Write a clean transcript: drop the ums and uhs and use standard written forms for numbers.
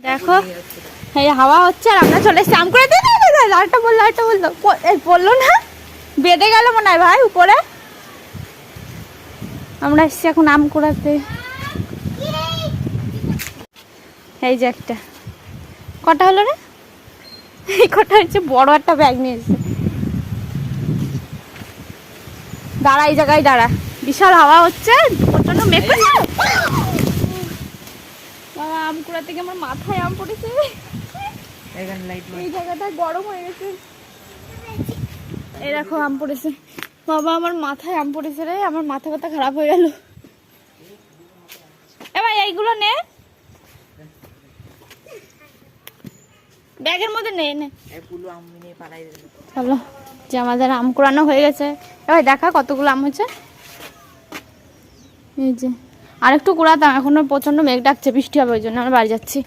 দেখো এই হাওয়া হচ্ছে আর আমরা চলে এসেছি আম কুড়াতে। লালটা বললো বললো না, বেঁধে গেল মনে হয় ভাই উপরে। আমরা এসেছি এখন আম কুড়াতে। এই যে একটা কটা হলো রে, এই কটা হচ্ছে, বড় একটা ব্যাগ নিয়ে এসেছে। দাঁড়া, এই জায়গায় দাঁড়া, বিশাল হাওয়া হচ্ছে, প্রচন্ড মেঘ করছে। বাবা আম কুড়াতে গিয়ে আমার মাথায় আম পড়েছে, এই জায়গাটা গরম হয়ে গেছে। এই দেখো আম পড়েছে, বাবা আমার মাথায় আম পড়েছে রে, আমার মাথা ব্যথা খারাপ হয়ে গেল। এ ভাই এইগুলো নে, ব্যাগের মধ্যে নে নে। চলো, যে আমাদের আম কুড়ানো হয়ে গেছে। এবার দেখা কতগুলো আম হয়েছে। এই যে আরেকটু কুড়াতাম, এখন প্রচন্ড মেঘ ডাকছে, বৃষ্টি হবে, ওই জন্য আমরা বাড়ি যাচ্ছি।